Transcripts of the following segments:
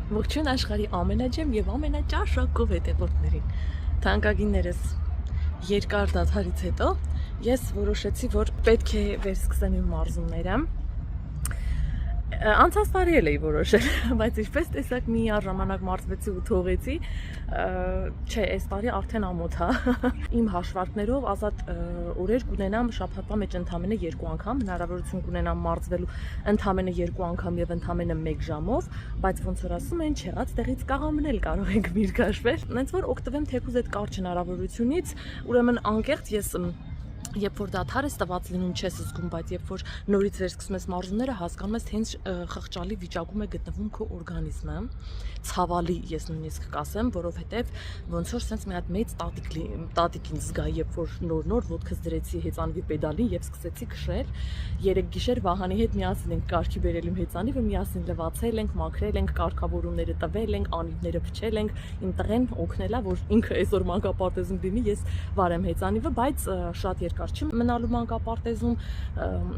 Ողջույն աշխարհի ամենաճեմ եւ ամենաճաշակով հետևորդներին։ Թանկագիններս, երկար դադարից հետո ես որոշեցի, որ պետք է վերսկսեմ իմ մարզումները։ Անցած տարի էլ էի որոշել, բայց ինչպես տեսակ մի ժամանակ մարզվեցի ու թողեցի, չէ, այս տարի արդեն ամոթ է։ Իմ հաշվարկներով ազատ օրեր կունենամ շաբաթվա մեջ ընդամենը 2 անգամ, հնարավորություն կունենամ մարզվելու ընդամենը 2 անգամ եւ ընդամենը 1 ժամով, բայց ոնց որ ասում են, չեղած տեղից կաղամն էլ կարող եք միր քաշվել։ Նենց որ օգտվեմ թեկուզ այդ կարճ հնարավորությունից, ուրեմն անկեղծ ես Երբ որ դադար ես տված լինում չես զգում, բայց երբ որ նորից վերսկսում ես մարզումները, հասկանում ես, թե հենց խղճալի վիճակում է գտնվում քո օրգանիզմը, ցավալի ես նույնիսկ կասեմ, որովհետև ոնց որ sense մի հատ մեծ տատիկ ինձ զգա, երբ որ նոր ոտքս դրեցի հեծանվի պեդալին եւ սկսեցի քշել, երեք գիշեր Վահանի հետ միասին ենք կարգի բերել իմ հեծանիվը, միասին լվացել ենք, մաքրել ենք, կարգավորումները տվել ենք, անիվները փչել ենք, իմ տղեն օգնել է, որ ինքը այսօր մանկապարտեզում լինի, ես վարեմ հեծանիվը, բայց շատ երկար չի մնալու մանկապարտեզում,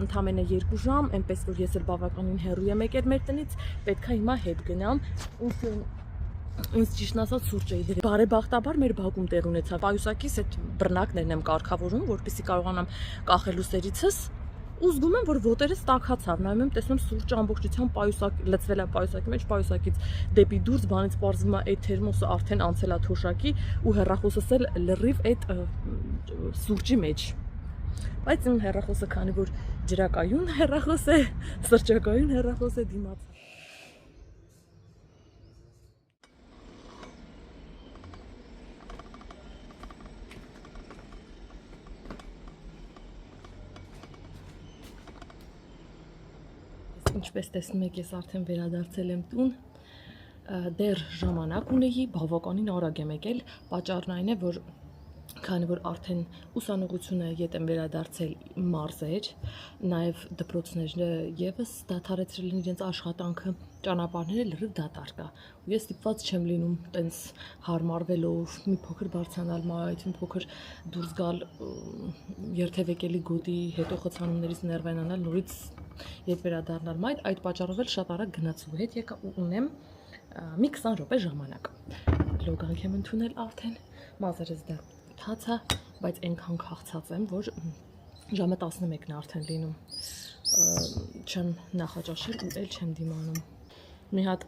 ընդամենը 2 ժամ, այնպես որ ես էլ բավականին հեռու եմ եկել մեր տնից, պետք է հիմա հետ գնամ, ինձ ճիշտն ասած սուրճ էի դրել։ Բարեբախտաբար մեր բակում տեղ ունեցավ պայուսակից այդ բռնակներն եմ կարգավորում, որպեսզի կարողանամ կախելու սերիցս, ու զգում եմ, որ ոտերս տաքացավ, նայում եմ, տեսնում սուրճը ամբողջությամբ պայուսակ լցվել է պայուսակի մեջ, պայուսակից դեպի դուրս, բանից պարզվում է այդ թերմոսը արդեն անցել է թոշակի ու հեռախոսս էլ լրիվ այդ սուրճի մեջ։ Բայց իմ հեռախոսը, քանի որ ջրակայուն հեռախոս է, սրճակայուն հեռախոս է, դիմաց։ Ինչպես տեսնում եք, ես արդեն վերադարձել եմ տուն, դեռ ժամանակ ունեի, բավականին արագ եմ եկել, պատճառն այն է, որ քանի որ արդեն ուսանողությունը ետ եմ վերադարձել մարզեր, նաև դպրոցները եւս դադարեցրել են իրենց աշխատանքը, ճանապարհները լրիվ դատարկ կա, ու ես ստիպված չեմ լինում տենց հարմարվելով, մի փոքր բարձրանալ մայթ, մի փոքր դուրս գալ երթևեկելի գոտի, հետո խցանումներից ներվայնանալ, նորից ետ վերադառնալ մայթ, այդ պատճառով էլ շատ արագ գնացու հետ եկա ու ունեմ մի 20 րոպե ժամանակ։ Լոգանք եմ ընդունել արդեն, մազերս դա թացա, բայց այնքան քաղցած եմ, որ ժամը 11-ն է արդեն լինում, չեմ նախաճաշել ու էլ չեմ դիմանում։ Մի հատ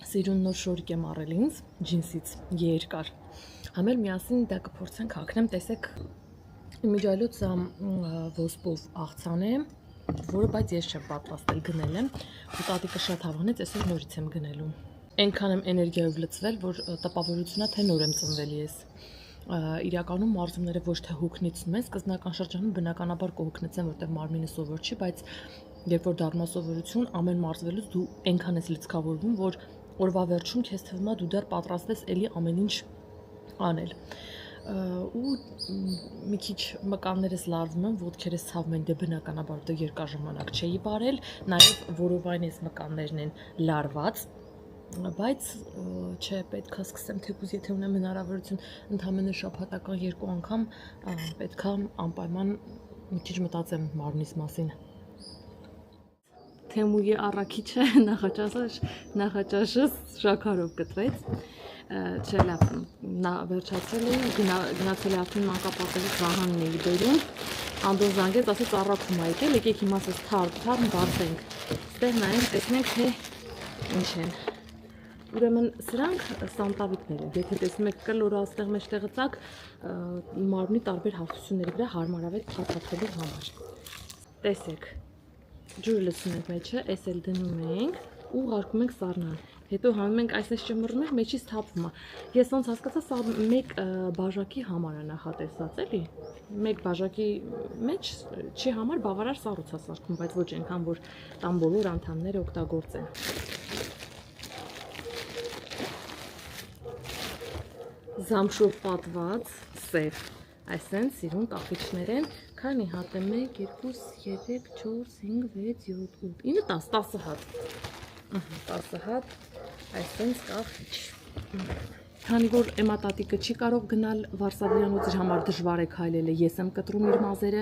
սիրուն նոր շորիկ եմ առել ինձ, ջինսից, երկար, համել միասին դա կփորձենք հագնեմ, տեսեք, իմիջայլոց ոսպով աղցան է, որը բայց ես չեմ պատրաստել, գնել եմ, ու տատիկը շատ հավանեց, այսօր նորից եմ գնելու։ Այնքան եմ էներգիայով լցվել, որ տպավորությունա թե նոր եմ ծնվել ես։ Իրականում մարզումները ոչ թե հոգնեցնում են, սկզբնական շրջանում բնականաբար կհոգնեցեն, որտեղ մարմինը սովոր չի, բայց երբ որ դառնա սովորություն, ամեն մարզվելուց դու այնքան ես լցկավորվում, որ օրվա վերջում քեզ թվում է դու դեռ պատրաստ ես էլի ամեն ինչ անել։ Ու մի քիչ մկաններս լարվում են, ոտքերս ցավում են, դե բնականաբար դե երկար ժամանակ չէի բարել, նաև որովայն ես մկաններն են լարված, բայց չէ, պետք է սկսեմ, թեկուզ եթե ունեմ հնարավորություն ընդամենը շաբաթական 2 անգամ, պետք է անպայման մի քիչ մտածեմ մարմնիս մասին։ Թեմուի առաքիչը նախաճաշս շաքարով կտրեց, չէ լավ, վերջացել էի, գնացել է արդեն մանկապարտեզից Վահանն էի բերում, Անդոն զանգեց, ասեց առաքում ա եկել, եկեք հիմա ասես թարմ բարձենք, ստեղ նայենք, տեսնենք, թե ինչ են։ Ուրեմն սրանք սանտավիկներ են, եթե տեսնում եք կլորը աստեղ մեջտեղը ծակ, մարմնի տարբեր հարթությունների վրա հարմարավետ փաթաթվելու համար։ Տեսեք, ջուրը լցնում ենք մեջը, այս էլ դնում ենք ու ուղարկում ենք սառնան։ Հետո հանում ենք այսպես ճմռնում ենք, մեջից թափվում է։ Ես ոնց հասկացա, սա մեկ բաժակի համար է նախատեսած, էլի։ Մեկ բաժակի մեջ չի համար բավարար սառույց է սարքում, բայց ոչ այնքան, որ տան բոլոր անդամները օգտագործեն։ Զամշով պատված, սև, այսեն սիրուն կախիչներ են, քանի հատ է 1, 2, 3, 4, 5, 6, 7, 8, 9, 10, 10 հատ, 10 հատ, այսենց կախիչ, Քանի որ Էմա տատիկը չի կարող գնալ Վարշավյանոց, իր համար դժվար է քայլելը, ես եմ կտրում իր մազերը։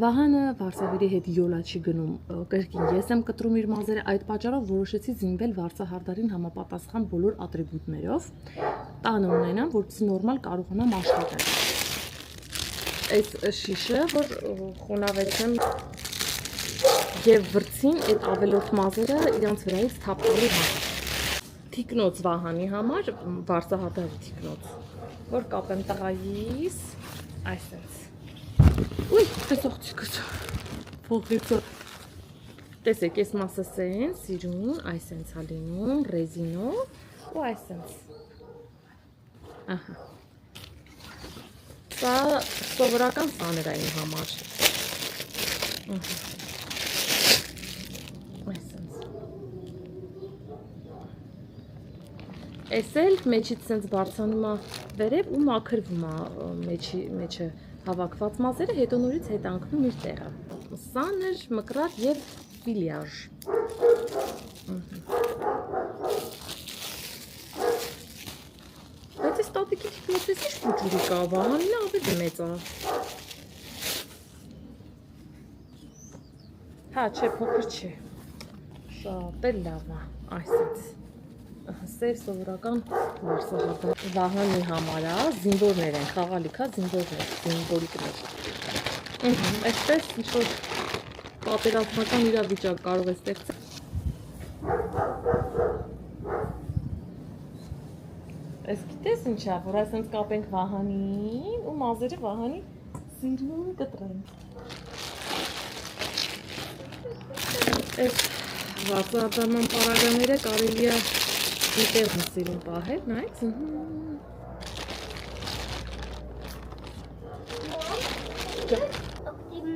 Վահանը Վարշավերի հետ յոլա չի գնում, կրկին ես եմ կտրում իր մազերը, այդ պատճառով որոշեցի զինվել վարսահարդարին համապատասխան բոլոր ատրիբուտներով, տանը ունենամ, որպեսզի նորմալ կարողանամ աշխատել։ Այս շիշը, որ խոնավեցեմ եւ վրցին այդ ավելորդ մազերը իրանց վրայից թափելու համար։ Թիկնոց Վահանի համար, վարսահարդարի թիկնոց, որ կապեմ տղայիս, այսպես։ Ուй, տեսող չկս, փոխիցը։ Տեսեք, ես մասը սեն, սիրուն, այսենց հալինում, ռեզինով, ու այսենց։ Ահա։ Սա սովորական սաներային համար։ Այսենց։ Էս էլ մեջից սենց բարձանում է վերև ու մաքրվում է մեջը հավաքված մազերը, հետո նորից հետ անկնում իր տեղը։ Սաներ, մկրատ և ֆիլիաժ։ Բայց այս տատիկի թիկնոցես ինչ փոճուրի կա, Վահանին ավելի մեծ է։ Հա, չէ, փոքր չէ։ Շատ էլ լավ է, այսպես։ Սև սովորական վարսահարդար Վահանի համար է, զինվորներ են, խաղալիքա զինվորներ, զինվորիկներ։ Այսպես ինչ-որ պատերազմական իրավիճակ կարող է ստեղծել։ Այս գիտես ինչ է, որ այսպես կապենք Վահանին ու մազերը Վահանի սիրուն կտրենք։ Այս վարսահարդարման պարագաները կարելի է մի տեղն սիրուն պահել, նայց։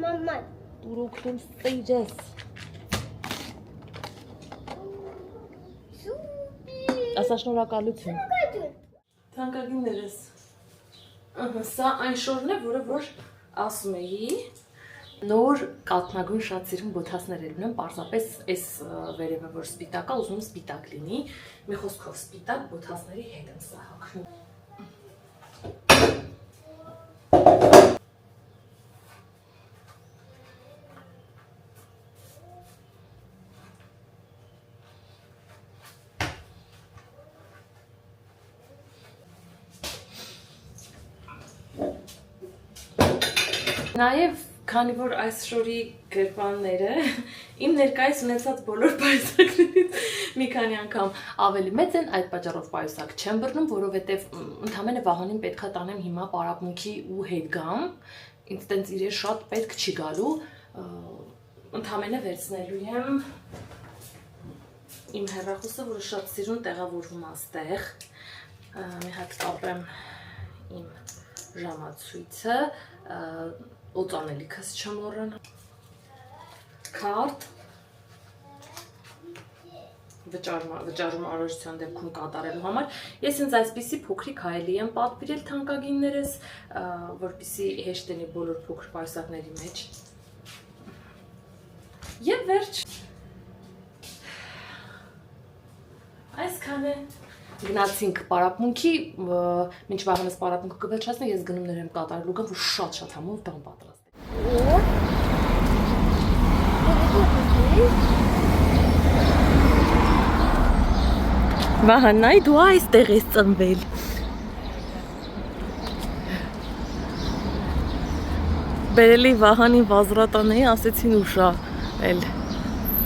Մամա, դուր օգնում ստեյջես։ Ասա շնորհակալություն։ Թանկագիններս, սա այն շորն է, որը որ ասում էի, նոր կաթնագույն շատ սիրուն բոթասներ էլ ունեմ, պարզապես այս վերևը որ սպիտակ է, ուզում սպիտակ լինի, մի խոսքով սպիտակ բոթասների հետ եմ սա հագնում։ Նաև, քանի որ այս շորի գրպանները իմ ներկայիս ունեցած բոլոր պայուսակներից մի քանի անգամ ավելի մեծ են, այդ պատճառով պայուսակ չեմ բռնում, որովհետև ընդամենը Վահանին պետքա տանեմ հիմա պարապմունքի ու հետ գամ, ինձ տենց իրեր շատ պետք չի գալու, ընդամենը վերցնելու եմ իմ հեռախոսը, որը շատ սիրուն տեղավորվում է այստեղ, մի հատ կապեմ իմ ժամացույցը, օծանելիքս չմոռանամ, քարտ, վճարում առողջության դեպքում կատարելու համար, ես ինձ այսպիսի փոքրիկ հայելի եմ պատվիրել թանկագիններս, որպեսզի հեշտ լինի բոլոր փոքր պայուսակների մեջ, և վերջ, այսքան է, գնացինք պարապմունքի, մինչ Վահանս պարապմունքը կվերջացնի, ես գնումներ եմ կատարելու գամ, որ շատ համով բան պատրաստ է։ Վահան, այ դու այստեղ ես ծնվել։ Բերելի Վահանին վազրատանեի, ասեցին ուշա, էլ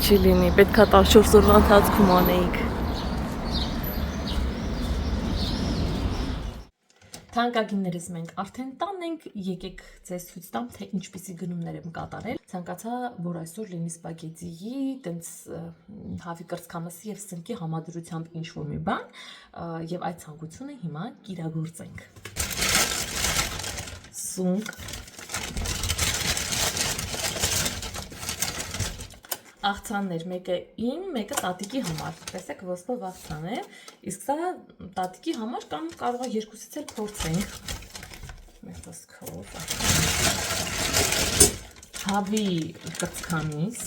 չի լինի, պետքա 14 օրվա ընթացքում անեիք։ Թանկագիններս մենք արդեն տան ենք, եկեք ձեզ ցույց տամ, թե ինչպիսի գնումներ եմ կատարել։ Ցանկացա, որ այսօր լինի սպագետիի, տենց հավի կրծքամսի եւ սնկի համադրությամբ ինչ-որ մի բան, եւ այդ ցանկությունը հիմա կիրագործենք։ Սունկ, աղցաններ, մեկը իմ, մեկը տատիկի համար, տեսեք ոսպով աղցան է, իսկ սա տատիկի համար կամ կարող է երկուսից էլ փորձենք, մեր տեսքով, հավի կրծքամիս,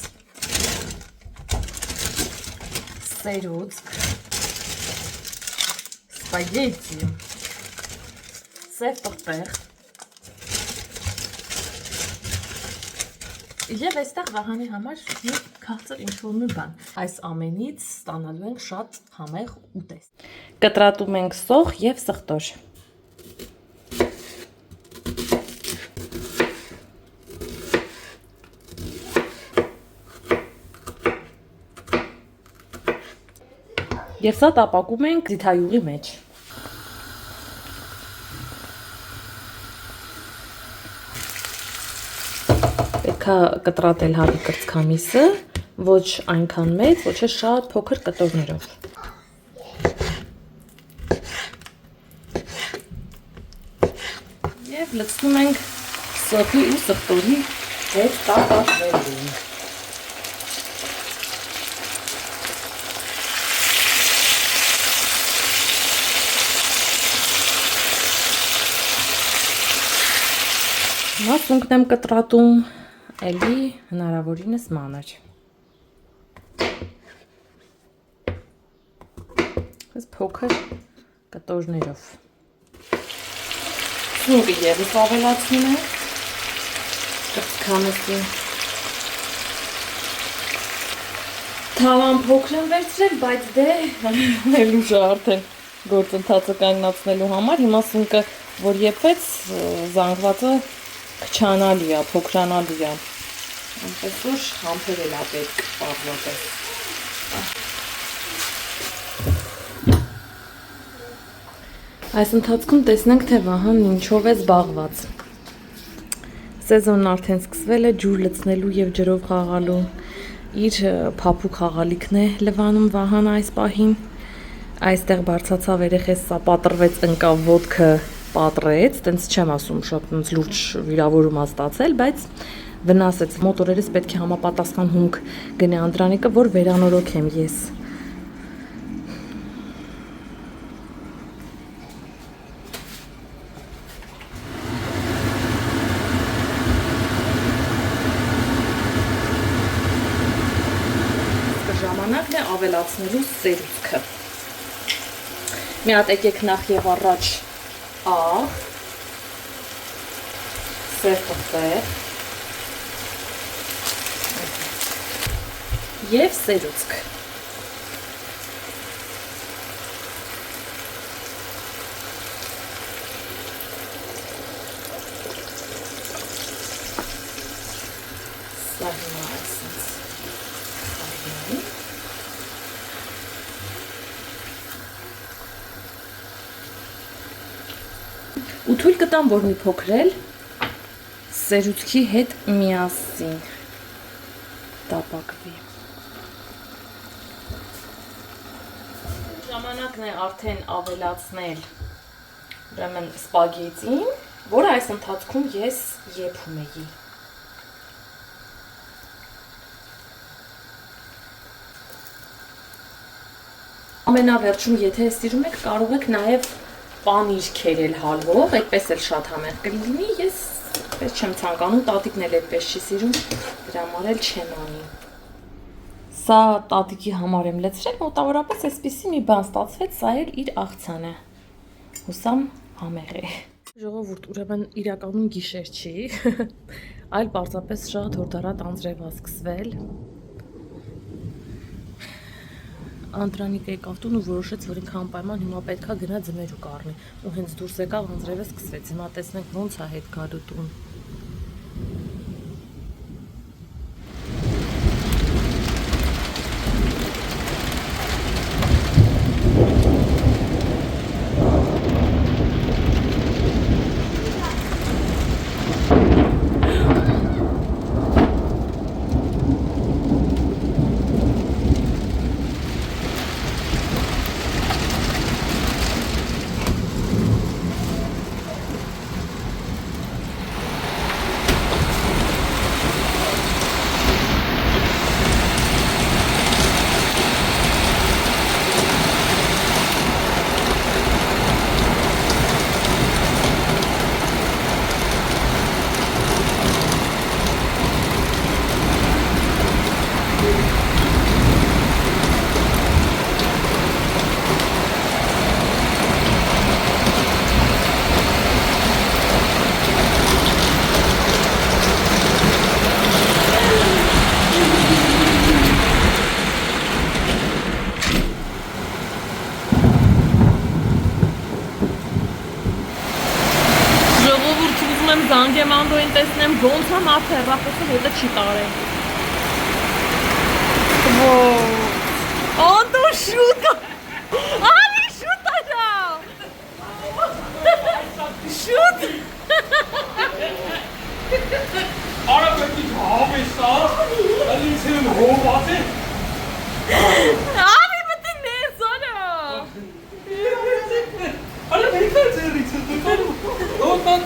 սերուցք, սպագետի, սև պղպեղ և այստեղ Վահանի համար մի քաղցր ինչ-որ մի բան։ Այս ամենից ստանալու ենք շատ համեղ ուտեստ։ Կտրատում ենք սոխ և սխտոր։ Եվ սա տապակում ենք ձիթայուղի մեջ։ Պետք է կտրատել հավի կրծքամիսը, ոչ այնքան մեծ, ոչ է շատ փոքր կտորներով։ Եվ լցնում ենք սոխի ու սխտորի հետ տապակվելուն։ Հիմա սունկն եմ կտրատում, էլի հնարավորինս մանր։ Այս փոքր կտորներով։ Սունկը ևս ավելացնում ենք կրծքամսի։ Թավան փոքր եմ վերցրել, բայց դե էլ ուժ արդեն գործընթացը կանգնացնելու համար։ Հիմա սունկը, որ եփվեց, զանգվածը քչանալի է, փոքրանալի է։ Այնպես որ համբերել է պետք պարզապես։ Այս ընթացքում տեսնենք, թե Վահան ինչով է զբաղված։ Սեզոնն արդեն սկսվել է ջուր լցնելու և ջրով խաղալու։ Իր փափուկ խաղալիքն է լվանում Վահան այս պահին։ Այստեղ բարձացավ երեխես, սա պատռվեց, ընկավ, ոտքը պատռեց, տենց չեմ ասում, շատ լուրջ վիրավորում է ստացել, բայց վնասեց։ Մոտորերս պետք է համապատասխան հումք գնե Անդրանիկը, որ վերանորոգեմ ես։ Ժամանակն է ավելացնելու սերուցքը։ Մի հատ եկեք նախ եւ առաջ աղ, սև պղպեղ և սերուցք։ Սա հիմա այսպես արյանի։ Ու թույլ կտամ, որ մի փոքր սերուցքի հետ միասին տապակվի։ Ժամանակն է արդեն ավելացնել ուրեմն սպագետին, որը այս ընթացքում ես եփում էի։ Ամենավերջում, եթե սիրում եք, կարող եք նաև պանիր քերել հալվող, այդպես էլ շատ համեղ կլինի, ես այդպես չեմ ցանկանում, տատիկն էլ այդպես չի սիրում, դրա համար էլ չեմ անի։ Սա տատիկի համար եմ լցրել, մոտավորապես այսպիսի մի բան ստացվեց, սա էլ իր աղցանը։ Հուսամ համեղ է։ Ժողովուրդ, ուրեմն իրականում գիշեր չի, այլ պարզապես շատ հորդարատ անձրև է սկսվել։ Անդրանիկը եկավ տուն ու որոշեց, որ ինքը անպայման հիմա պետքա գնա ձմերուկ առնի, ու հենց դուրս եկավ, անձրևը սկսվեց, հիմա տեսնենք ոնց է հետ գալու տուն։ զանգեմ Անդոին տեսնեմ ոնց է մարդը հեռախոսը հետը չի տարել։ Անդո շուտ։ Արի շուտ արա։ Շուտ։ Արա պետք է հավեսա, ալինցեն հոված է։ Արի պետք է ներս արա։ Արա պետք է ձերից է տկալու։ Ոտան,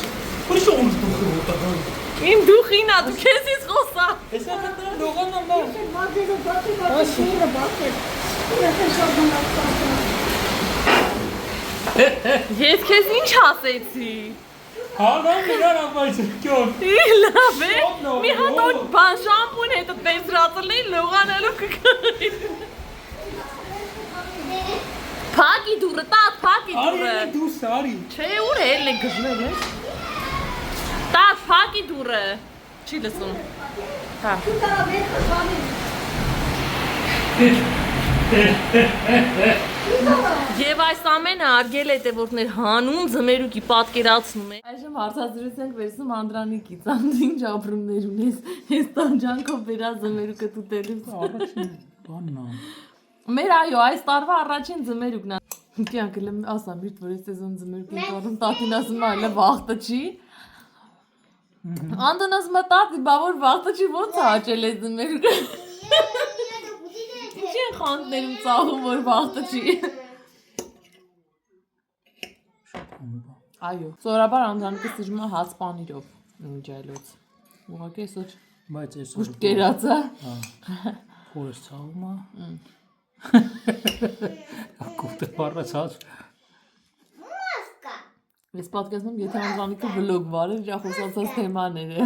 ուրիշ ոնց դուխ հոտան։ Իմ դուխին ա, դու քեզից խոսա։ Հեսա կտրան լողան ամբա։ Ես քեզ ինչ ասեցի։ Հալան իրան ապայց կյոն։ Լավ է։ Մի հատ օր բան շամպուն հետը տեսրածլի լողանալու կգարի։ Փակի դուրը, տակ, փակի դուրը։ Արի դուս, արի։ Չէ, ուր է էլ է գժվել է։ Տակ, փակի դուրը։ Չի լսում։ Հա։ Եվ այս ամենը արգել է տևորդներ հանուն ձմերուկի պատկերացնում է։ Այժմ հարցազրույց ենք վերցնում Անդրանիկից, Անդր ինչ ապրումներ ունես, ես տանջանքով վերա ձմերուկը տուտելուց։ Առաջին բանն է։ Մեր այո, այս տարվա առաջին ձմերուկն է։ Կյանքը լեմ ասամ, իր որ ես սեզոն ձմերուկ եմ կառում, տատին ասում է, այլը վախտը չի։ Անդոն ասում է, տատի, բա որ վախտը չի, ոնց է հաճել է ձմերուկը։ Ինչ են խանդներում ծաղում, որ վախտը չի։ Այո, սովորաբար Անդրանիկը սիրում է հաց պանիրով, ինչ այլոց։ Ուղղակի այսօր Բայց այսօր ուշտ կերած է։ փորս ցավում է։ Ակուտը բառացած։ Ես պատկերացնում, եթե Անդրանիկը վլոգ վարեր, իր խոսացած թեմաները։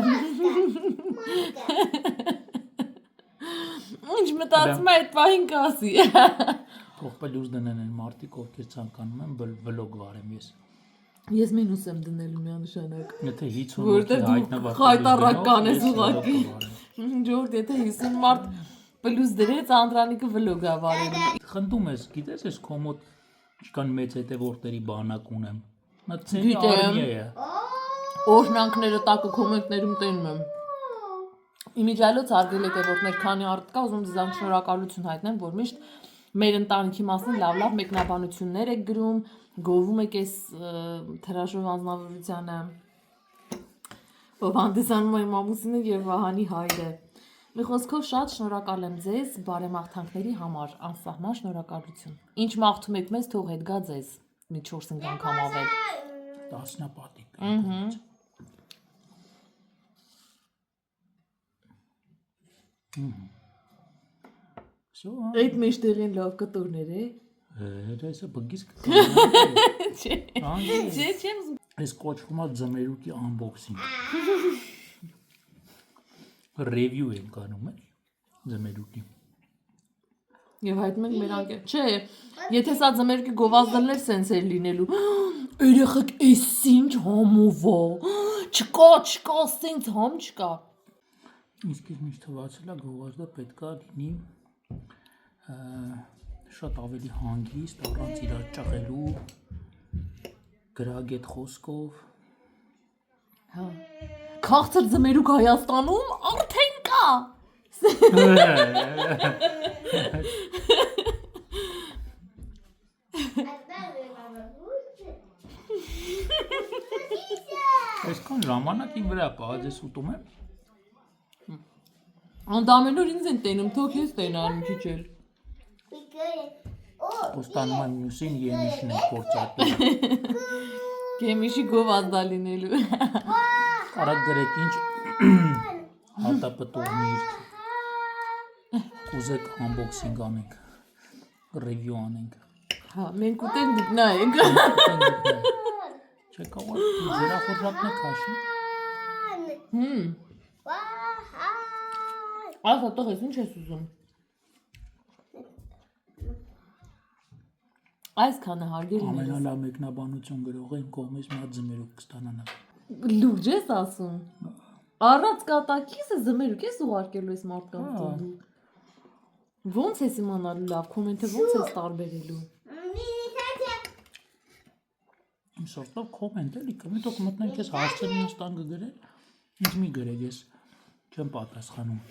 Ինչ մտածում է այդ պահին կասի։ Թող պլյուս դնեն են մարդիկ, ովքեր ցանկանում են վլոգ վարեմ ես։ Ես մինուս եմ դնելու միանշանակ։ Եթե 50 Որտե դու խայտարական ես ուղղակի։ Ժողովուրդ, եթե 50 մարդ պլյուս դրեց, Անդրանիկը վլոգ է վարելու։ Խնդում ես, գիտես, ես քո մոտ ինչքան մեծ հետևորդների բանակ ունեմ։ Նա ցերի արմիա է։ Օրհնանքները տակը կոմենտներում տենում եմ։ Իմիջայլոց արգել հետևորդներ, քանի արդ կա, ուզում ձեզանք շնորհակալություն հայտնեմ, որ միշտ մեր ընտանիքի մասին լավ մեկնաբանություններ եք գրում, գովում եք այս թրաշով անձնավորությանը, ով հանդիսանում է իմ ամուսինը եւ Վահանի հայրը։ Մի խոսքով շատ շնորհակալ եմ ձեզ բարեմաղթանքների համար, անսահման շնորհակալություն։ Ինչ մաղթում եք մեզ, թող հետ գա ձեզ։ Մի 4-5 անգամ ավել։ Տասնապատիկ։ Այդ մեջտեղին լավ կտորներ է։ Հեսա բգիս Չէ, չեմ Այս կոչվում է ձմերուկի unboxing։ Review ենք անում է ձմերուկի։ Եվ հայտնում ենք մեր անկեր։ Չէ, եթե սա ձմերուկի գովազդներ սենց էր լինելու։ Երեխեք, էս ինչ համով է։ Չկա, սենց համ չկա։ Իսկ ես միշտ թվացել է գովազդը պետքա լինի շատ ավելի հանգիստ, առանց իրար ճղելու, գրագետ խոսքով։ Հա։ Քաղցր ձմերուկ Հայաստանում արդեն կա։ Այսքան ժամանակի վրա պահած ես ուտում եմ։ Անդամեն օր ինձ են տենում, թող ես տենան մի քիչ էլ։ Ոստանում եմ մյուսին Եմիշն է փորձատում։ Գեմիշի գովազդա լինելու։ Կարա գրեք ինչ հատապտող միրգ։ Կուզեք unboxing անենք, review անենք։ Հա, մենք ուտենք դուք նայեք։ Չէ կարող ձերախորժակն է քաշի։ Ասա, տող ես ինչ ես ուզում։ Այսքանը հարգել եմ։ Ամենալավ մեկնաբանություն գրող են կողմից մի հատ ձմերուկ կստանանա։ Լուրջ ես ասում։ Առած կատակիս է ձմերուկ ես ուղարկելու այս մարդկանց դու։ Ոնց ես իմանալու լավ կոմենտը ոնց ես տարբերելու։ Սորտով կոմենտ էլի, կոմենտով կմտնենք ես հարցեր ինձ տան կգրել, ինձ մի գրեք ես չեմ պատասխանում։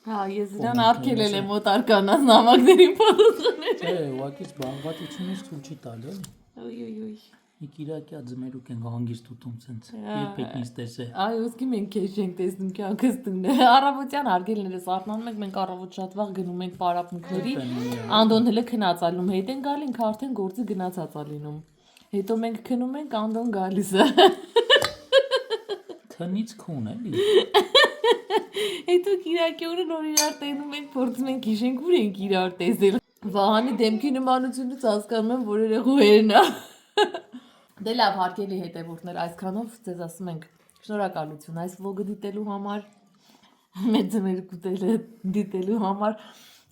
Հա, ես իրան արգելել եմ օտարկանաց նամակների պատասխանել։ Չէ, ուղղակի զբաղվածությունից ցույց չի տալ էլի։ Ոյ։ Մի կիրակյա ձմերուկ են հանգիստ ուտում ցենց։ Երբեք ինձ տեսե։ Այ ոսկի մենք քեզ չենք տեսնում կյանքս տունը։ Առավոտյան արգելներս արթնանում ենք, մենք առավոտ շատ վաղ գնում ենք պարապմունքների։ Անդոն հələ քնածալնում, հետ են գալ ինքը արդեն գործի գնացած է լինում։ Հետո մենք քնում ենք, Անդոն գալիս է։ Քնից քուն էլի։ Հետո կիրակի օրը նոր իրար տենում ենք, փորձում ենք հիշենք ուր ենք իրար տեսել։ Վահանի դեմքի նմանությունից հասկանում եմ, որ երեխուերն է։ Դե լավ, հարգելի հետևորդներ, այսքանով ձեզ ասում ենք շնորհակալություն այս վլոգը դիտելու համար, մեր ձմերուկները դիտելու համար։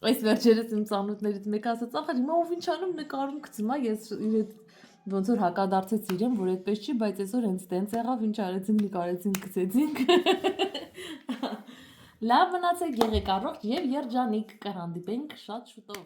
Այս վերջերս իմ ծանոթներից մեկը ասաց, ախր հիմա ով ինչ անում նկարում գցում է, ես իր հետ ոնց որ հակադարձեց իրեն, որ այդպես չի, բայց այսօր հենց տենց եղավ, ինչ արեցինք, նկարեցինք, գցեցինք։ Լավ մնացեք, եղեք առողջ եւ երջանիկ, կհանդիպենք շատ շուտով։